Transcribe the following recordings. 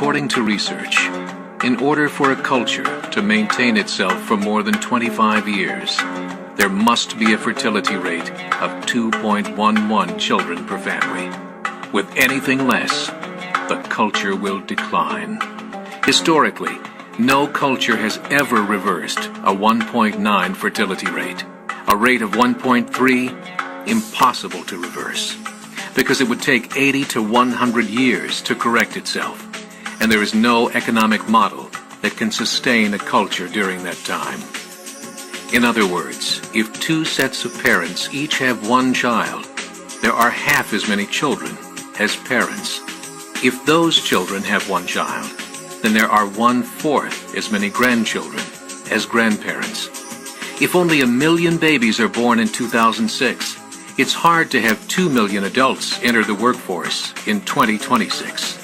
According to research, in order for a culture to maintain itself for more than 25 years, there must be a fertility rate of 2.11 children per family. With anything less, the culture will decline. Historically, no culture has ever reversed a 1.9 fertility rate. A rate of 1.3, impossible to reverse, because it would take 80 to 100 years to correct itself, and there is no economic model that can sustain a culture during that time. In other words, if two sets of parents each have one child, there are half as many children as parents. If those children have one child, then there are 1/4 as many grandchildren as grandparents. If only 1 million babies are born in 2006, it's hard to have 2 million adults enter the workforce in 2026.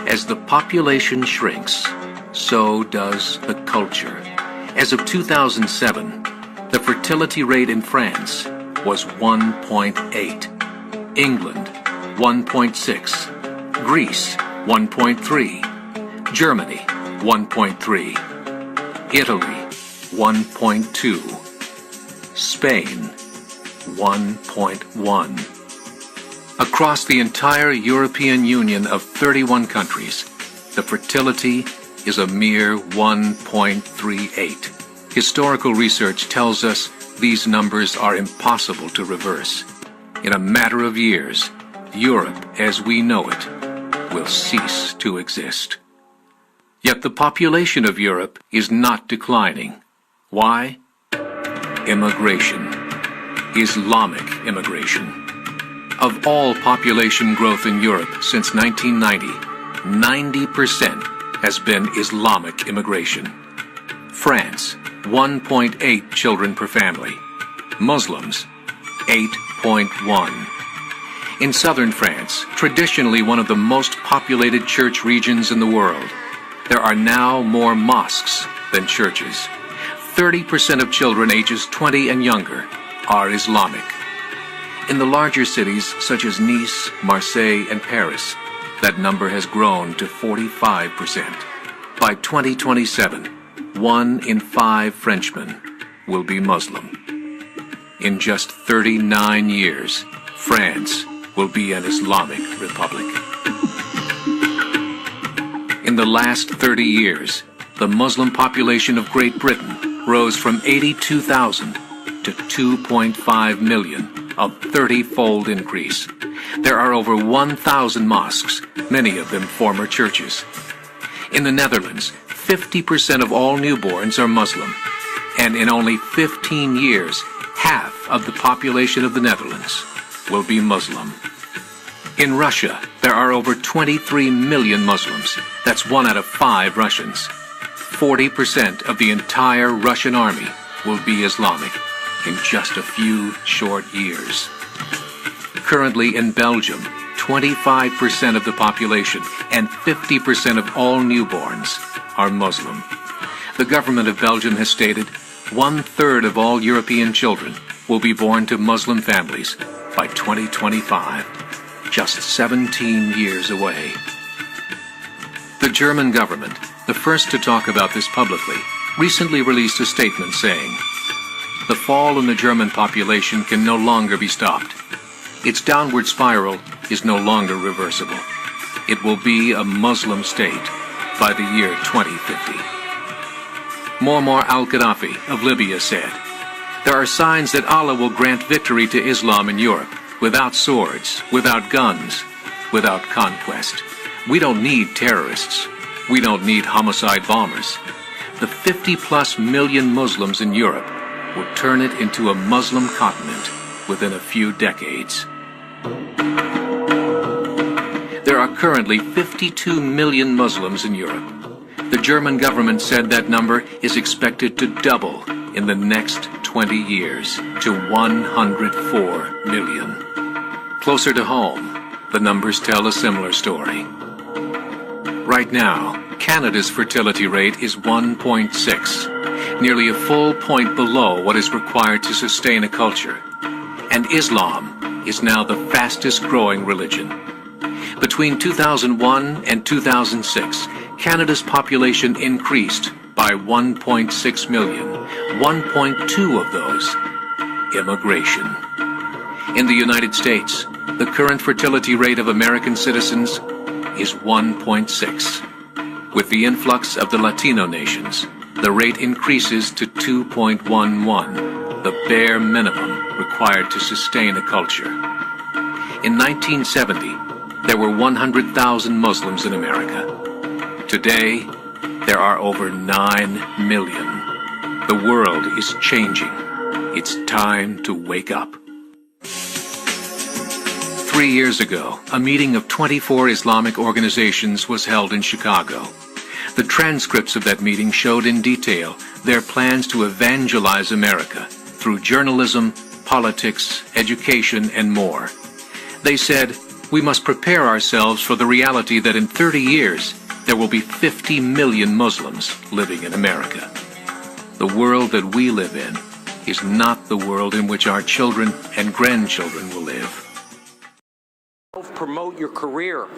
As the population shrinks, so does the culture. As of 2007, the fertility rate in France was 1.8, England 1.6, Greece 1.3, Germany 1.3, Italy 1.2, Spain 1.1. Across the entire European Union of 31 countries, the fertility is a mere 1.38. Historical research tells us these numbers are impossible to reverse. In a matter of years, Europe as we know it will cease to exist. Yet the population of Europe is not declining. Why? Immigration. Islamic immigration. Of all population growth in Europe since 1990, 90% has been Islamic immigration. France, 1.8 children per family. Muslims, 8.1. In southern France, traditionally one of the most populated church regions in the world, there are now more mosques than churches. 30% of children ages 20 and younger are Islamic. In the larger cities such as Nice, Marseille, and Paris, that number has grown to 45%. By 2027, 1 in 5 Frenchmen will be Muslim. In just 39 years, France will be an Islamic republic. In the last 30 years, the Muslim population of Great Britain rose from 82,000 to 2.5 million, a 30-fold increase. There are over 1,000 mosques, many of them former churches. In the Netherlands, 50% of all newborns are Muslim, and in only 15 years, half of the population of the Netherlands will be Muslim. In Russia, there are over 23 million Muslims. That's 1 out of 5 Russians. 40% of the entire Russian army will be Islamic in just a few short years. Currently in Belgium, 25% of the population and 50% of all newborns are Muslim. The government of Belgium has stated 1/3 of all European children will be born to Muslim families by 2025, just 17 years away. The German government, the first to talk about this publicly, recently released a statement saying, "The fall in the German population can no longer be stopped. Its downward spiral is no longer reversible. It will be a Muslim state by the year 2050. Muammar al-Gaddafi of Libya said, "There are signs that Allah will grant victory to Islam in Europe, without swords, without guns, without conquest. We don't need terrorists. We don't need homicide bombers. The 50+ million Muslims in Europe will turn it into a Muslim continent within a few decades." There are currently 52 million Muslims in Europe. The German government said that number is expected to double in the next 20 years to 104 million. Closer to home, the numbers tell a similar story. Right now, Canada's fertility rate is 1.6, nearly a full point below what is required to sustain a culture. And Islam is now the fastest growing religion. Between 2001 and 2006, Canada's population increased by 1.6 million, 1.2 of those immigration. In the United States, the current fertility rate of American citizens is 1.6. With the influx of the Latino nations, the rate increases to 2.11, the bare minimum required to sustain a culture. In 1970, there were 100,000 Muslims in America. Today, there are over 9 million. The world is changing. It's time to wake up. 3 years ago, a meeting of 24 Islamic organizations was held in Chicago. The transcripts of that meeting showed in detail their plans to evangelize America through journalism, politics, education, and more. They said, we must prepare ourselves for the reality that in 30 years, there will be 50 million Muslims living in America. The world that we live in is not the world in which our children and grandchildren will live. Promote your career.